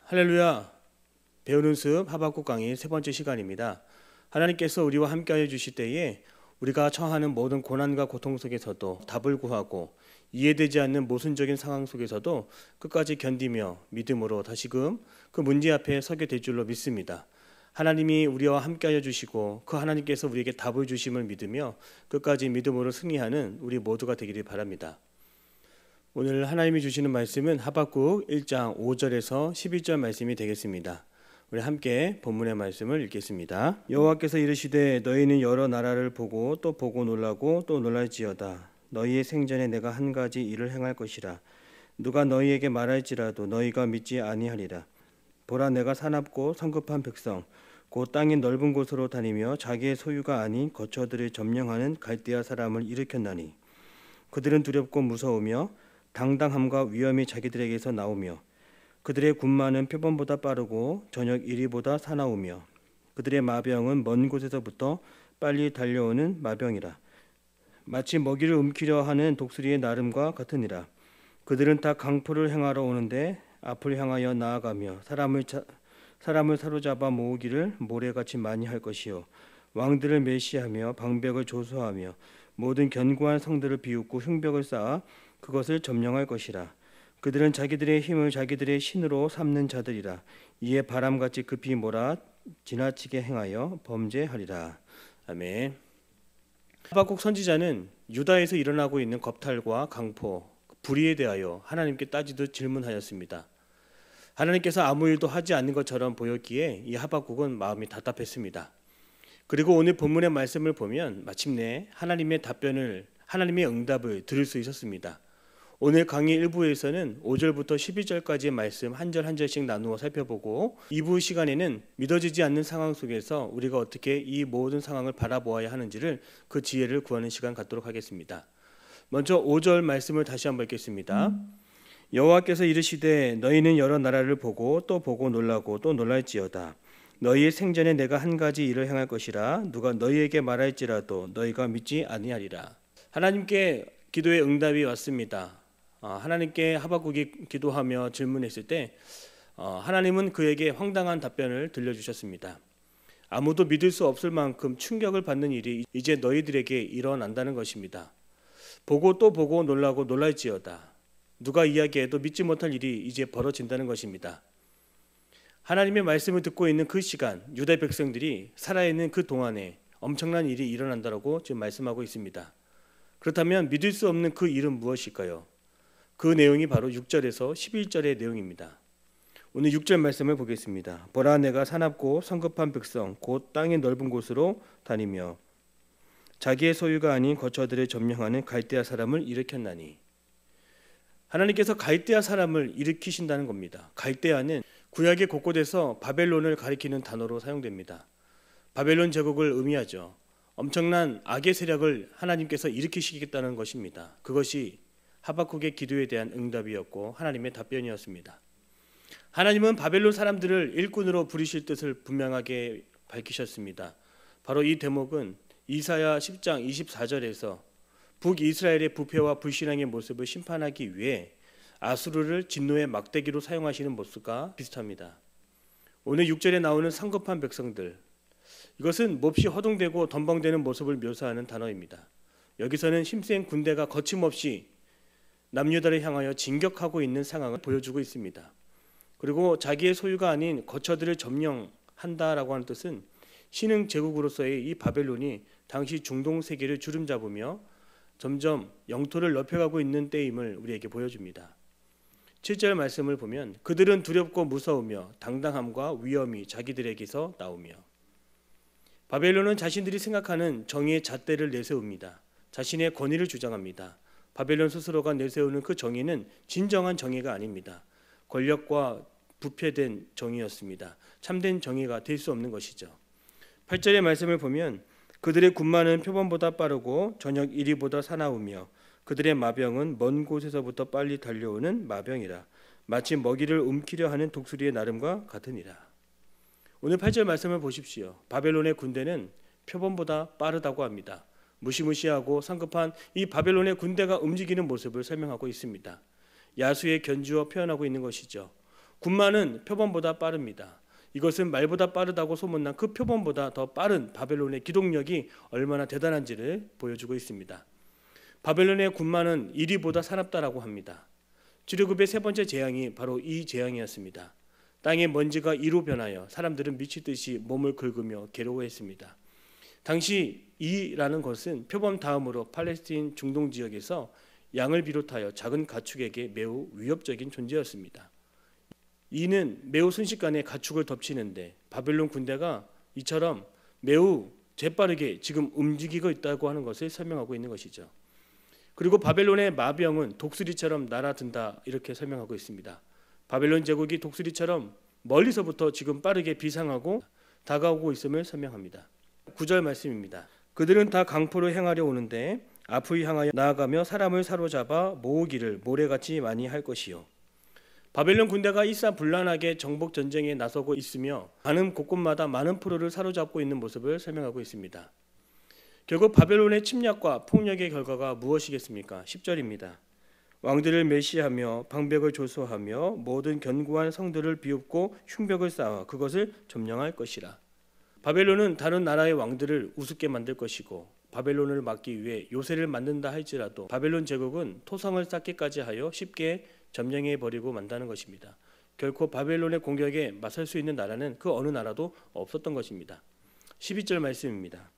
할렐루야. 배우는 습 하박국 강의 세 번째 시간입니다. 하나님께서 우리와 함께하여 주실 때에 우리가 처하는 모든 고난과 고통 속에서도 답을 구하고 이해되지 않는 모순적인 상황 속에서도 끝까지 견디며 믿음으로 다시금 그 문제 앞에 서게 될 줄로 믿습니다. 하나님이 우리와 함께하여 주시고 그 하나님께서 우리에게 답을 주심을 믿으며 끝까지 믿음으로 승리하는 우리 모두가 되기를 바랍니다. 오늘 하나님이 주시는 말씀은 하박국 1장 5절에서 11절 말씀이 되겠습니다. 우리 함께 본문의 말씀을 읽겠습니다. 여호와께서 이르시되 너희는 여러 나라를 보고 또 보고 놀라고 또 놀랄지어다. 너희의 생전에 내가 한 가지 일을 행할 것이라. 누가 너희에게 말할지라도 너희가 믿지 아니하리라. 보라, 내가 사납고 성급한 백성 곧 땅이 넓은 곳으로 다니며 자기의 소유가 아닌 거처들을 점령하는 갈대아 사람을 일으켰나니 그들은 두렵고 무서우며 당당함과 위엄이 자기들에게서 나오며 그들의 군마는 표범보다 빠르고 저녁 이리보다 사나우며 그들의 마병은 먼 곳에서부터 빨리 달려오는 마병이라. 마치 먹이를 움키려 하는 독수리의 나름과 같으니라. 그들은 다 강포를 행하러 오는데 앞을 향하여 나아가며 사람을 사로잡아 모으기를 모래같이 많이 할 것이요 왕들을 멸시하며 방백을 조소하며 모든 견고한 성들을 비웃고 흉벽을 쌓아 그것을 점령할 것이라. 그들은 자기들의 힘을 자기들의 신으로 삼는 자들이라. 이에 바람같이 급히 몰아 지나치게 행하여 범죄하리라. 아멘. 하박국 선지자는 유다에서 일어나고 있는 겁탈과 강포, 불의에 대하여 하나님께 따지듯 질문하였습니다. 하나님께서 아무 일도 하지 않는 것처럼 보였기에 이 하박국은 마음이 답답했습니다. 그리고 오늘 본문의 말씀을 보면 마침내 하나님의 응답을 들을 수 있었습니다. 오늘 강의 1부에서는 5절부터 12절까지의 말씀 한 절 한 절씩 나누어 살펴보고 2부 시간에는 믿어지지 않는 상황 속에서 우리가 어떻게 이 모든 상황을 바라보아야 하는지를 그 지혜를 구하는 시간 갖도록 하겠습니다. 먼저 5절 말씀을 다시 한번 읽겠습니다. 여호와께서 이르시되 너희는 여러 나라를 보고 또 보고 놀라고 또 놀랄지어다. 너희의 생전에 내가 한 가지 일을 행할 것이라. 누가 너희에게 말할지라도 너희가 믿지 아니하리라. 하나님께 기도의 응답이 왔습니다. 하나님께 하박국이 기도하며 질문했을 때 하나님은 그에게 황당한 답변을 들려주셨습니다. 아무도 믿을 수 없을 만큼 충격을 받는 일이 이제 너희들에게 일어난다는 것입니다. 보고 또 보고 놀라고 놀랄지어다. 누가 이야기해도 믿지 못할 일이 이제 벌어진다는 것입니다. 하나님의 말씀을 듣고 있는 그 시간, 유다 백성들이 살아있는 그 동안에 엄청난 일이 일어난다고 지금 말씀하고 있습니다. 그렇다면 믿을 수 없는 그 일은 무엇일까요? 그 내용이 바로 6절에서 11절의 내용입니다. 오늘 6절 말씀을 보겠습니다. 보라, 내가 사납고 성급한 백성 곧 땅의 넓은 곳으로 다니며 자기의 소유가 아닌 거처들을 점령하는 갈대아 사람을 일으켰나니. 하나님께서 갈대아 사람을 일으키신다는 겁니다. 갈대아는 구약의 곳곳에서 바벨론을 가리키는 단어로 사용됩니다. 바벨론 제국을 의미하죠. 엄청난 악의 세력을 하나님께서 일으키시겠다는 것입니다. 그것이 하박국의 기도에 대한 응답이었고 하나님의 답변이었습니다. 하나님은 바벨론 사람들을 일꾼으로 부리실 뜻을 분명하게 밝히셨습니다. 바로 이 대목은 이사야 10장 24절에서 북이스라엘의 부패와 불신앙의 모습을 심판하기 위해 아수르를 진노의 막대기로 사용하시는 모습과 비슷합니다. 오늘 6절에 나오는 성급한 백성들, 이것은 몹시 허둥대고 덤벙대는 모습을 묘사하는 단어입니다. 여기서는 힘센 군대가 거침없이 남유다를 향하여 진격하고 있는 상황을 보여주고 있습니다. 그리고 자기의 소유가 아닌 거처들을 점령한다라고 하는 뜻은 신흥 제국으로서의 이 바벨론이 당시 중동 세계를 주름잡으며 점점 영토를 넓혀가고 있는 때임을 우리에게 보여줍니다. 7절 말씀을 보면 그들은 두렵고 무서우며 당당함과 위엄이 자기들에게서 나오며. 바벨론은 자신들이 생각하는 정의의 잣대를 내세웁니다. 자신의 권위를 주장합니다. 바벨론 스스로가 내세우는 그 정의는 진정한 정의가 아닙니다. 권력과 부패된 정의였습니다. 참된 정의가 될 수 없는 것이죠. 8절의 말씀을 보면 그들의 군마는 표범보다 빠르고 저녁 이리보다 사나우며 그들의 마병은 먼 곳에서부터 빨리 달려오는 마병이라. 마치 먹이를 움키려 하는 독수리의 나름과 같으니라. 오늘 8절 말씀을 보십시오. 바벨론의 군대는 표범보다 빠르다고 합니다. 무시무시하고 성급한 이 바벨론의 군대가 움직이는 모습을 설명하고 있습니다. 야수의 견주어 표현하고 있는 것이죠. 군마는 표범보다 빠릅니다. 이것은 말보다 빠르다고 소문난 그 표범보다 더 빠른 바벨론의 기동력이 얼마나 대단한지를 보여주고 있습니다. 바벨론의 군마는 이리보다 사납다라고 합니다. 출애굽의 세 번째 재앙이 바로 이 재앙이었습니다. 땅의 먼지가 이로 변하여 사람들은 미치듯이 몸을 긁으며 괴로워했습니다. 당시 이라는 것은 표범 다음으로 팔레스틴 중동 지역에서 양을 비롯하여 작은 가축에게 매우 위협적인 존재였습니다. 이는 매우 순식간에 가축을 덮치는데 바벨론 군대가 이처럼 매우 재빠르게 지금 움직이고 있다고 하는 것을 설명하고 있는 것이죠. 그리고 바벨론의 마병은 독수리처럼 날아든다 이렇게 설명하고 있습니다. 바벨론 제국이 독수리처럼 멀리서부터 지금 빠르게 비상하고 다가오고 있음을 설명합니다. 9절 말씀입니다. 그들은 다 강포를 행하려 오는데 앞을 향하여 나아가며 사람을 사로잡아 모으기를 모래같이 많이 할 것이요. 바벨론 군대가 일사불란하게 정복 전쟁에 나서고 있으며 가는 곳곳마다 많은 포로를 사로잡고 있는 모습을 설명하고 있습니다. 결국 바벨론의 침략과 폭력의 결과가 무엇이겠습니까? 10절입니다. 왕들을 멸시하며 방백을 조소하며 모든 견고한 성들을 비웃고 흉벽을 쌓아 그것을 점령할 것이라. 바벨론은 다른 나라의 왕들을 우습게 만들 것이고 바벨론을 막기 위해 요새를 만든다 할지라도 바벨론 제국은 토성을 쌓기까지 하여 쉽게 점령해 버리고 만다는 것입니다. 결코 바벨론의 공격에 맞설 수 있는 나라는 그 어느 나라도 없었던 것입니다. 12절 말씀입니다.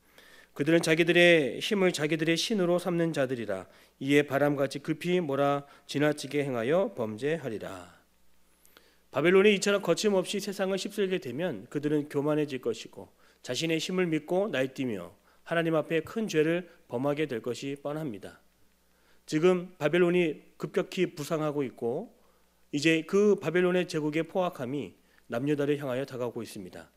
그들은 자기들의 힘을 자기들의 신으로 삼는 자들이라. 이에 바람같이 급히 몰아 지나치게 행하여 범죄하리라. 바벨론이 이처럼 거침없이 세상을 휩쓸게 되면 그들은 교만해질 것이고 자신의 힘을 믿고 날뛰며 하나님 앞에 큰 죄를 범하게 될 것이 뻔합니다. 지금 바벨론이 급격히 부상하고 있고 이제 그 바벨론의 제국의 포악함이 남유다를 향하여 다가오고 있습니다.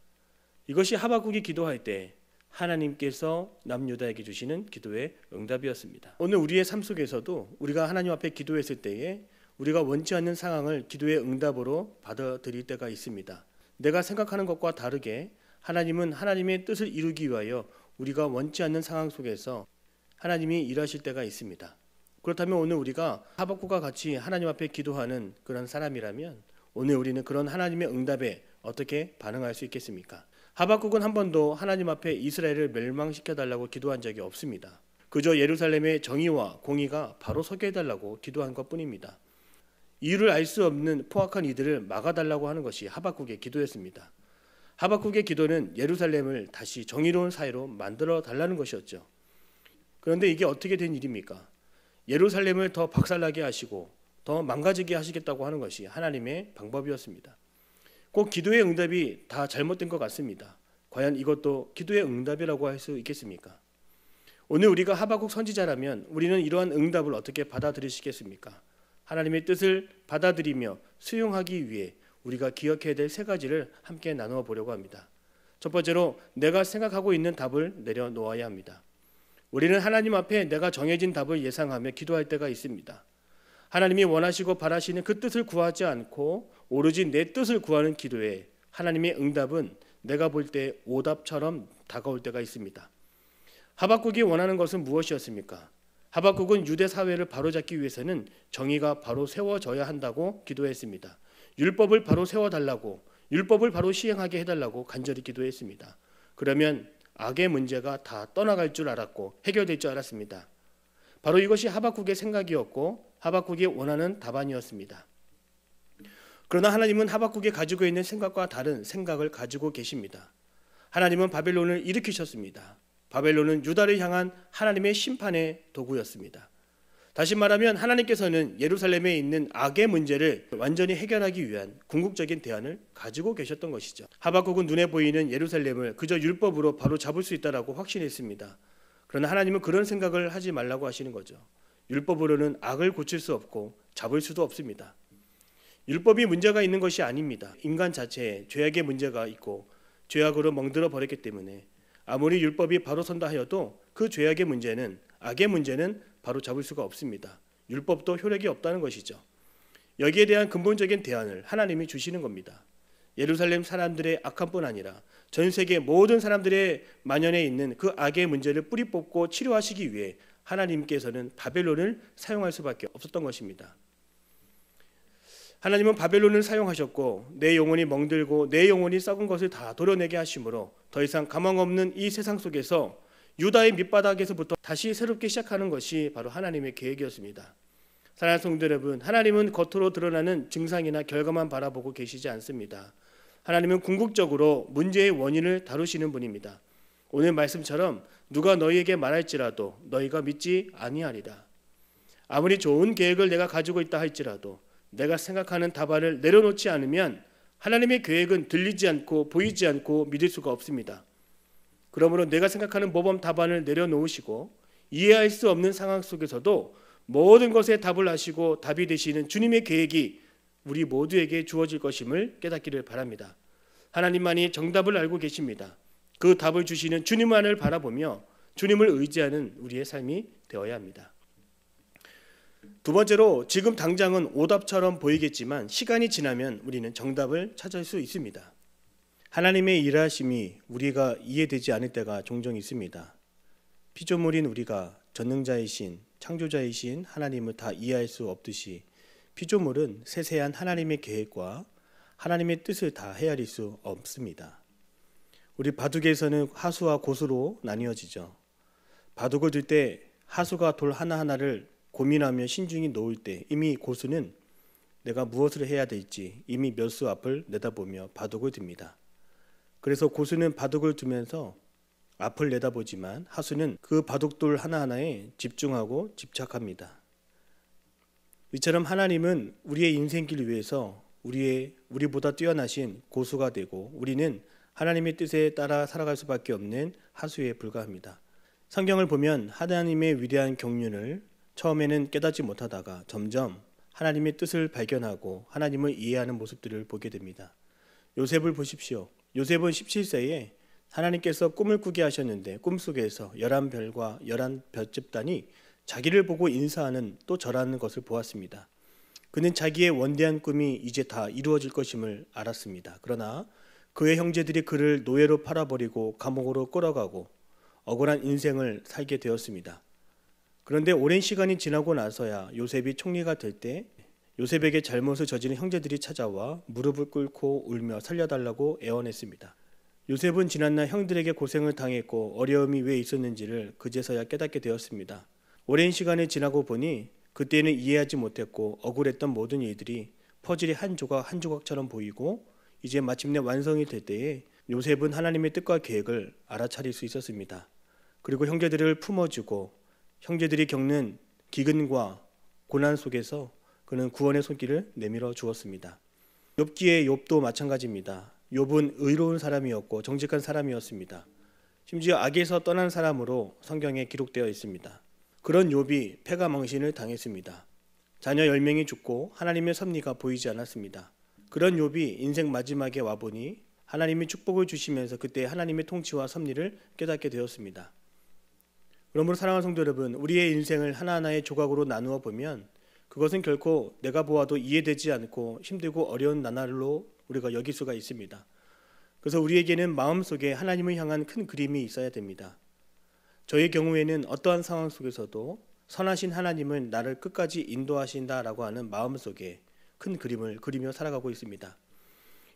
이것이 하박국이 기도할 때 하나님께서 남유다에게 주시는 기도의 응답이었습니다. 오늘 우리의 삶 속에서도 우리가 하나님 앞에 기도했을 때에 우리가 원치 않는 상황을 기도의 응답으로 받아들일 때가 있습니다. 내가 생각하는 것과 다르게 하나님은 하나님의 뜻을 이루기 위하여 우리가 원치 않는 상황 속에서 하나님이 일하실 때가 있습니다. 그렇다면 오늘 우리가 하박국과 같이 하나님 앞에 기도하는 그런 사람이라면 오늘 우리는 그런 하나님의 응답에 어떻게 반응할 수 있겠습니까? 하박국은 한 번도 하나님 앞에 이스라엘을 멸망시켜달라고 기도한 적이 없습니다. 그저 예루살렘의 정의와 공의가 바로 서게 해달라고 기도한 것뿐입니다. 이유를 알 수 없는 포악한 이들을 막아달라고 하는 것이 하박국의 기도였습니다. 하박국의 기도는 예루살렘을 다시 정의로운 사회로 만들어 달라는 것이었죠. 그런데 이게 어떻게 된 일입니까? 예루살렘을 더 박살나게 하시고 더 망가지게 하시겠다고 하는 것이 하나님의 방법이었습니다. 꼭 기도의 응답이 다 잘못된 것 같습니다. 과연 이것도 기도의 응답이라고 할 수 있겠습니까? 오늘 우리가 하박국 선지자라면 우리는 이러한 응답을 어떻게 받아들이시겠습니까? 하나님의 뜻을 받아들이며 수용하기 위해 우리가 기억해야 될 세 가지를 함께 나누어 보려고 합니다. 첫 번째로 내가 생각하고 있는 답을 내려놓아야 합니다. 우리는 하나님 앞에 내가 정해진 답을 예상하며 기도할 때가 있습니다. 하나님이 원하시고 바라시는 그 뜻을 구하지 않고 오로지 내 뜻을 구하는 기도에 하나님의 응답은 내가 볼 때 오답처럼 다가올 때가 있습니다. 하박국이 원하는 것은 무엇이었습니까? 하박국은 유대 사회를 바로잡기 위해서는 정의가 바로 세워져야 한다고 기도했습니다. 율법을 바로 세워달라고, 율법을 바로 시행하게 해달라고 간절히 기도했습니다. 그러면 악의 문제가 다 떠나갈 줄 알았고 해결될 줄 알았습니다. 바로 이것이 하박국의 생각이었고 하박국이 원하는 답안이었습니다. 그러나 하나님은 하박국이 가지고 있는 생각과 다른 생각을 가지고 계십니다. 하나님은 바벨론을 일으키셨습니다. 바벨론은 유다를 향한 하나님의 심판의 도구였습니다. 다시 말하면 하나님께서는 예루살렘에 있는 악의 문제를 완전히 해결하기 위한 궁극적인 대안을 가지고 계셨던 것이죠. 하박국은 눈에 보이는 예루살렘을 그저 율법으로 바로 잡을 수 있다라고 확신했습니다. 그러나 하나님은 그런 생각을 하지 말라고 하시는 거죠. 율법으로는 악을 고칠 수 없고 잡을 수도 없습니다. 율법이 문제가 있는 것이 아닙니다. 인간 자체에 죄악의 문제가 있고 죄악으로 멍들어 버렸기 때문에 아무리 율법이 바로 선다 하여도 그 죄악의 문제는, 악의 문제는 바로 잡을 수가 없습니다. 율법도 효력이 없다는 것이죠. 여기에 대한 근본적인 대안을 하나님이 주시는 겁니다. 예루살렘 사람들의 악함뿐 아니라 전 세계 모든 사람들의 만연해 있는 그 악의 문제를 뿌리 뽑고 치료하시기 위해 하나님께서는 바벨론을 사용할 수밖에 없었던 것입니다. 하나님은 바벨론을 사용하셨고 내 영혼이 멍들고 내 영혼이 썩은 것을 다 도려내게 하심으로 더 이상 가망 없는 이 세상 속에서 유다의 밑바닥에서부터 다시 새롭게 시작하는 것이 바로 하나님의 계획이었습니다. 사랑하는 성도 여러분, 하나님은 겉으로 드러나는 증상이나 결과만 바라보고 계시지 않습니다. 하나님은 궁극적으로 문제의 원인을 다루시는 분입니다. 오늘 말씀처럼 누가 너희에게 말할지라도 너희가 믿지 아니하리라. 아무리 좋은 계획을 내가 가지고 있다 할지라도 내가 생각하는 답안을 내려놓지 않으면 하나님의 계획은 들리지 않고 보이지 않고 믿을 수가 없습니다. 그러므로 내가 생각하는 모범 답안을 내려놓으시고 이해할 수 없는 상황 속에서도 모든 것에 답을 하시고 답이 되시는 주님의 계획이 우리 모두에게 주어질 것임을 깨닫기를 바랍니다. 하나님만이 정답을 알고 계십니다. 그 답을 주시는 주님만을 바라보며 주님을 의지하는 우리의 삶이 되어야 합니다. 두 번째로, 지금 당장은 오답처럼 보이겠지만 시간이 지나면 우리는 정답을 찾을 수 있습니다. 하나님의 일하심이 우리가 이해되지 않을 때가 종종 있습니다. 피조물인 우리가 전능자이신 창조자이신 하나님을 다 이해할 수 없듯이 피조물은 세세한 하나님의 계획과 하나님의 뜻을 다 헤아릴 수 없습니다. 우리 바둑에서는 하수와 고수로 나뉘어지죠. 바둑을 둘 때 하수가 돌 하나하나를 고민하며 신중히 놓을 때 이미 고수는 내가 무엇을 해야 될지 이미 몇 수 앞을 내다보며 바둑을 듭니다. 그래서 고수는 바둑을 두면서 앞을 내다보지만 하수는 그 바둑돌 하나하나에 집중하고 집착합니다. 이처럼 하나님은 우리의 인생길 위해서 우리보다 뛰어나신 고수가 되고 우리는 하나님의 뜻에 따라 살아갈 수밖에 없는 하수에 불과합니다. 성경을 보면 하나님의 위대한 경륜을 처음에는 깨닫지 못하다가 점점 하나님의 뜻을 발견하고 하나님을 이해하는 모습들을 보게 됩니다. 요셉을 보십시오. 요셉은 17세에 하나님께서 꿈을 꾸게 하셨는데 꿈속에서 11별과 11별 집단이 자기를 보고 인사하는 또 절하는 것을 보았습니다. 그는 자기의 원대한 꿈이 이제 다 이루어질 것임을 알았습니다. 그러나 그의 형제들이 그를 노예로 팔아버리고 감옥으로 끌어가고 억울한 인생을 살게 되었습니다. 그런데 오랜 시간이 지나고 나서야 요셉이 총리가 될 때 요셉에게 잘못을 저지른 형제들이 찾아와 무릎을 꿇고 울며 살려달라고 애원했습니다. 요셉은 지난날 형들에게 고생을 당했고 어려움이 왜 있었는지를 그제서야 깨닫게 되었습니다. 오랜 시간이 지나고 보니 그때는 이해하지 못했고 억울했던 모든 일들이 퍼즐이 한 조각 한 조각처럼 보이고 이제 마침내 완성이 될 때에 요셉은 하나님의 뜻과 계획을 알아차릴 수 있었습니다. 그리고 형제들을 품어주고 형제들이 겪는 기근과 고난 속에서 그는 구원의 손길을 내밀어 주었습니다. 욥기의 욥도 마찬가지입니다. 욥은 의로운 사람이었고 정직한 사람이었습니다. 심지어 악에서 떠난 사람으로 성경에 기록되어 있습니다. 그런 욥이 패가 망신을 당했습니다. 자녀 10명이 죽고 하나님의 섭리가 보이지 않았습니다. 그런 욥이 인생 마지막에 와보니 하나님이 축복을 주시면서 그때 하나님의 통치와 섭리를 깨닫게 되었습니다. 그러므로 사랑하는 성도 여러분, 우리의 인생을 하나하나의 조각으로 나누어 보면 그것은 결코 내가 보아도 이해되지 않고 힘들고 어려운 나날로 우리가 여길 수가 있습니다. 그래서 우리에게는 마음속에 하나님을 향한 큰 그림이 있어야 됩니다. 저의 경우에는 어떠한 상황 속에서도 선하신 하나님은 나를 끝까지 인도하신다라고 하는 마음속에 큰 그림을 그리며 살아가고 있습니다.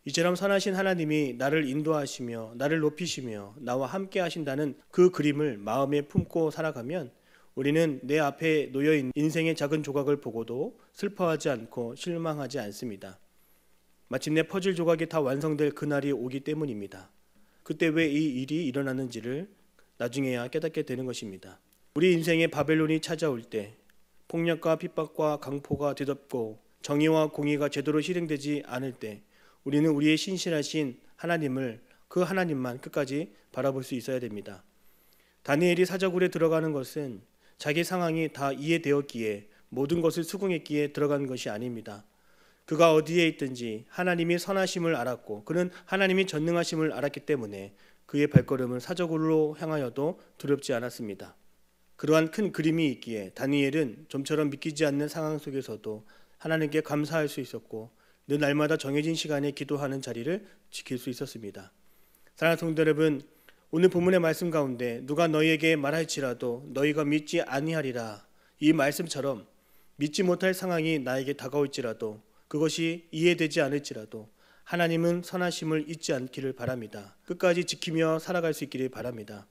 이처럼 선하신 하나님이 나를 인도하시며 나를 높이시며 나와 함께 하신다는 그 그림을 마음에 품고 살아가면 우리는 내 앞에 놓여있는 인생의 작은 조각을 보고도 슬퍼하지 않고 실망하지 않습니다. 마침내 퍼즐 조각이 다 완성될 그날이 오기 때문입니다. 그때 왜 이 일이 일어나는지를 나중에야 깨닫게 되는 것입니다. 우리 인생에 바벨론이 찾아올 때 폭력과 핍박과 강포가 뒤덮고 정의와 공의가 제대로 실행되지 않을 때 우리는 우리의 신실하신 하나님을 그 하나님만 끝까지 바라볼 수 있어야 됩니다. 다니엘이 사자굴에 들어가는 것은 자기 상황이 다 이해되었기에 모든 것을 수긍했기에 들어간 것이 아닙니다. 그가 어디에 있든지 하나님이 선하심을 알았고 그는 하나님이 전능하심을 알았기 때문에 그의 발걸음은 사자굴로 향하여도 두렵지 않았습니다. 그러한 큰 그림이 있기에 다니엘은 좀처럼 믿기지 않는 상황 속에서도 하나님께 감사할 수 있었고 늘 날마다 정해진 시간에 기도하는 자리를 지킬 수 있었습니다. 사랑하는 성도 여러분, 오늘 본문의 말씀 가운데 누가 너희에게 말할지라도 너희가 믿지 아니하리라, 이 말씀처럼 믿지 못할 상황이 나에게 다가올지라도 그것이 이해되지 않을지라도 하나님은 선하심을 잊지 않기를 바랍니다. 끝까지 지키며 살아갈 수 있기를 바랍니다.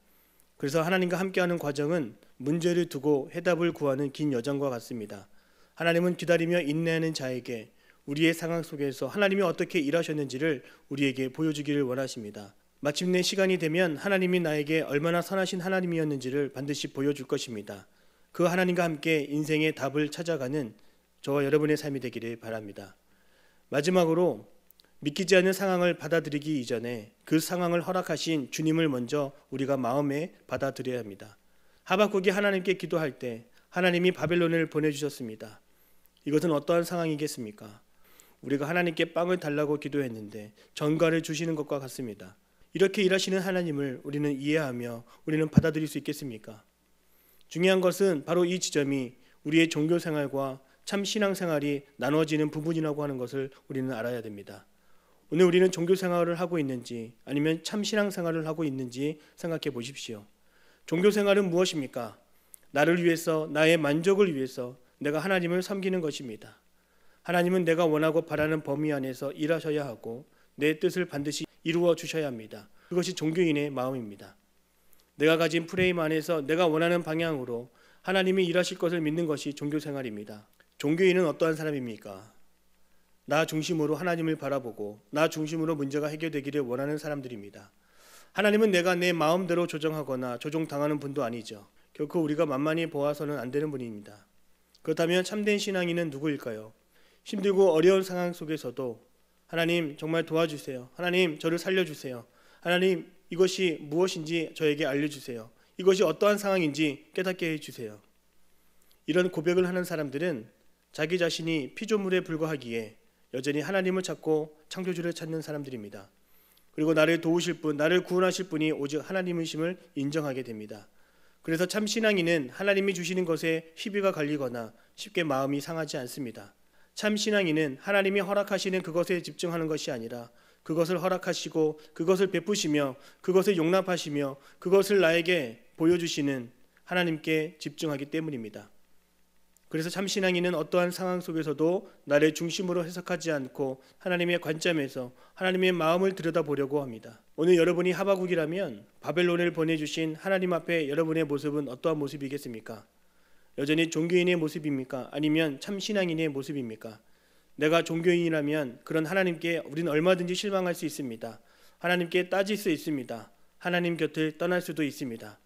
그래서 하나님과 함께하는 과정은 문제를 두고 해답을 구하는 긴 여정과 같습니다. 하나님은 기다리며 인내하는 자에게 우리의 상황 속에서 하나님이 어떻게 일하셨는지를 우리에게 보여주기를 원하십니다. 마침내 시간이 되면 하나님이 나에게 얼마나 선하신 하나님이었는지를 반드시 보여줄 것입니다. 그 하나님과 함께 인생의 답을 찾아가는 저와 여러분의 삶이 되기를 바랍니다. 마지막으로 믿기지 않는 상황을 받아들이기 이전에 그 상황을 허락하신 주님을 먼저 우리가 마음에 받아들여야 합니다. 하박국이 하나님께 기도할 때 하나님이 바벨론을 보내주셨습니다. 이것은 어떠한 상황이겠습니까? 우리가 하나님께 빵을 달라고 기도했는데 전갈을 주시는 것과 같습니다. 이렇게 일하시는 하나님을 우리는 이해하며 우리는 받아들일 수 있겠습니까? 중요한 것은 바로 이 지점이 우리의 종교생활과 참 신앙생활이 나눠지는 부분이라고 하는 것을 우리는 알아야 됩니다. 오늘 우리는 종교생활을 하고 있는지 아니면 참 신앙생활을 하고 있는지 생각해 보십시오. 종교생활은 무엇입니까? 나를 위해서, 나의 만족을 위해서 내가 하나님을 섬기는 것입니다. 하나님은 내가 원하고 바라는 범위 안에서 일하셔야 하고 내 뜻을 반드시 이루어 주셔야 합니다. 그것이 종교인의 마음입니다. 내가 가진 프레임 안에서 내가 원하는 방향으로 하나님이 일하실 것을 믿는 것이 종교생활입니다. 종교인은 어떠한 사람입니까? 나 중심으로 하나님을 바라보고 나 중심으로 문제가 해결되기를 원하는 사람들입니다. 하나님은 내가 내 마음대로 조정하거나 조종당하는 분도 아니죠. 결코 우리가 만만히 보아서는 안 되는 분입니다. 그렇다면 참된 신앙인은 누구일까요? 힘들고 어려운 상황 속에서도 하나님 정말 도와주세요. 하나님 저를 살려주세요. 하나님 이것이 무엇인지 저에게 알려주세요. 이것이 어떠한 상황인지 깨닫게 해주세요. 이런 고백을 하는 사람들은 자기 자신이 피조물에 불과하기에 여전히 하나님을 찾고 창조주를 찾는 사람들입니다. 그리고 나를 도우실 분, 나를 구원하실 분이 오직 하나님이심을 인정하게 됩니다. 그래서 참 신앙인은 하나님이 주시는 것에 시비가 갈리거나 쉽게 마음이 상하지 않습니다. 참 신앙인은 하나님이 허락하시는 그것에 집중하는 것이 아니라 그것을 허락하시고 그것을 베푸시며 그것을 용납하시며 그것을 나에게 보여주시는 하나님께 집중하기 때문입니다. 그래서 참 신앙인은 어떠한 상황 속에서도 나를 중심으로 해석하지 않고 하나님의 관점에서 하나님의 마음을 들여다보려고 합니다. 오늘 여러분이 하박국이라면 바벨론을 보내주신 하나님 앞에 여러분의 모습은 어떠한 모습이겠습니까? 여전히 종교인의 모습입니까? 아니면 참 신앙인의 모습입니까? 내가 종교인이라면 그런 하나님께 우리는 얼마든지 실망할 수 있습니다. 하나님께 따질 수 있습니다. 하나님 곁을 떠날 수도 있습니다.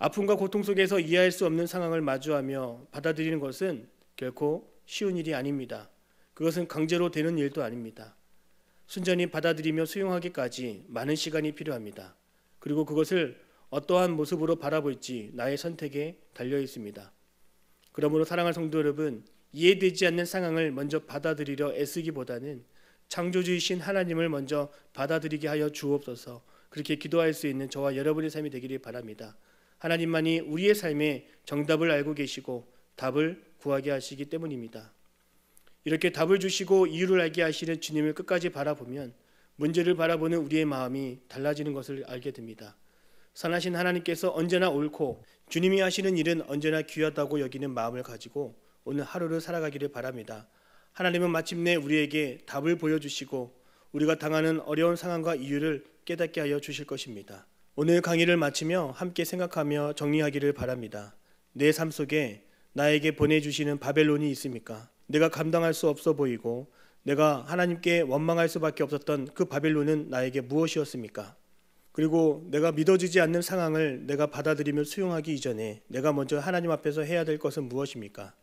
아픔과 고통 속에서 이해할 수 없는 상황을 마주하며 받아들이는 것은 결코 쉬운 일이 아닙니다. 그것은 강제로 되는 일도 아닙니다. 순전히 받아들이며 수용하기까지 많은 시간이 필요합니다. 그리고 그것을 어떠한 모습으로 바라볼지 나의 선택에 달려 있습니다. 그러므로 사랑하는 성도 여러분, 이해되지 않는 상황을 먼저 받아들이려 애쓰기보다는 창조주이신 하나님을 먼저 받아들이게 하여 주옵소서. 그렇게 기도할 수 있는 저와 여러분의 삶이 되기를 바랍니다. 하나님만이 우리의 삶에 정답을 알고 계시고 답을 구하게 하시기 때문입니다. 이렇게 답을 주시고 이유를 알게 하시는 주님을 끝까지 바라보면 문제를 바라보는 우리의 마음이 달라지는 것을 알게 됩니다. 선하신 하나님께서 언제나 옳고 주님이 하시는 일은 언제나 귀하다고 여기는 마음을 가지고 오늘 하루를 살아가기를 바랍니다. 하나님은 마침내 우리에게 답을 보여주시고 우리가 당하는 어려운 상황과 이유를 깨닫게 하여 주실 것입니다. 오늘 강의를 마치며 함께 생각하며 정리하기를 바랍니다. 내 삶 속에 나에게 보내주시는 바벨론이 있습니까? 내가 감당할 수 없어 보이고 내가 하나님께 원망할 수밖에 없었던 그 바벨론은 나에게 무엇이었습니까? 그리고 내가 믿어지지 않는 상황을 내가 받아들이며 수용하기 이전에 내가 먼저 하나님 앞에서 해야 될 것은 무엇입니까?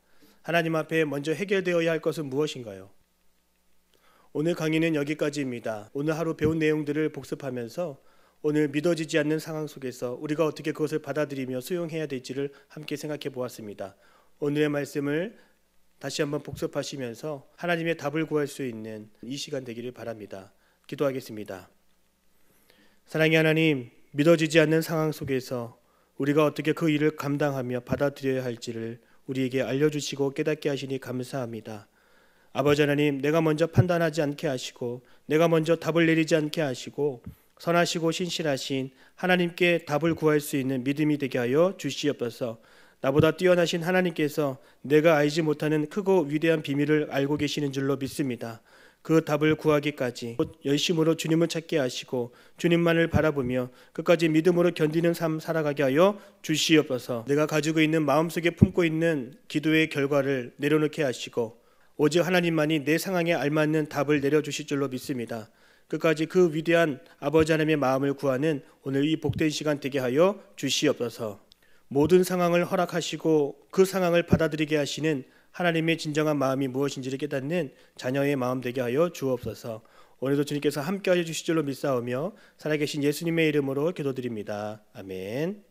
하나님 앞에 먼저 해결되어야 할 것은 무엇인가요? 오늘 강의는 여기까지입니다. 오늘 하루 배운 내용들을 복습하면서 오늘 믿어지지 않는 상황 속에서 우리가 어떻게 그것을 받아들이며 수용해야 될지를 함께 생각해 보았습니다. 오늘의 말씀을 다시 한번 복습하시면서 하나님의 답을 구할 수 있는 이 시간 되기를 바랍니다. 기도하겠습니다. 사랑의 하나님, 믿어지지 않는 상황 속에서 우리가 어떻게 그 일을 감당하며 받아들여야 할지를 우리에게 알려주시고 깨닫게 하시니 감사합니다. 아버지 하나님, 내가 먼저 판단하지 않게 하시고 내가 먼저 답을 내리지 않게 하시고 선하시고 신실하신 하나님께 답을 구할 수 있는 믿음이 되게 하여 주시옵소서. 나보다 뛰어나신 하나님께서 내가 알지 못하는 크고 위대한 비밀을 알고 계시는 줄로 믿습니다. 그 답을 구하기까지 열심으로 주님을 찾게 하시고 주님만을 바라보며 끝까지 믿음으로 견디는 삶 살아가게 하여 주시옵소서. 내가 가지고 있는 마음속에 품고 있는 기도의 결과를 내려놓게 하시고 오직 하나님만이 내 상황에 알맞는 답을 내려주실 줄로 믿습니다. 끝까지 그 위대한 아버지 하나님의 마음을 구하는 오늘 이 복된 시간 되게 하여 주시옵소서. 모든 상황을 허락하시고 그 상황을 받아들이게 하시는 하나님의 진정한 마음이 무엇인지를 깨닫는 자녀의 마음 되게 하여 주옵소서. 오늘도 주님께서 함께하여 주실 줄로 믿사오며 살아계신 예수님의 이름으로 기도드립니다. 아멘.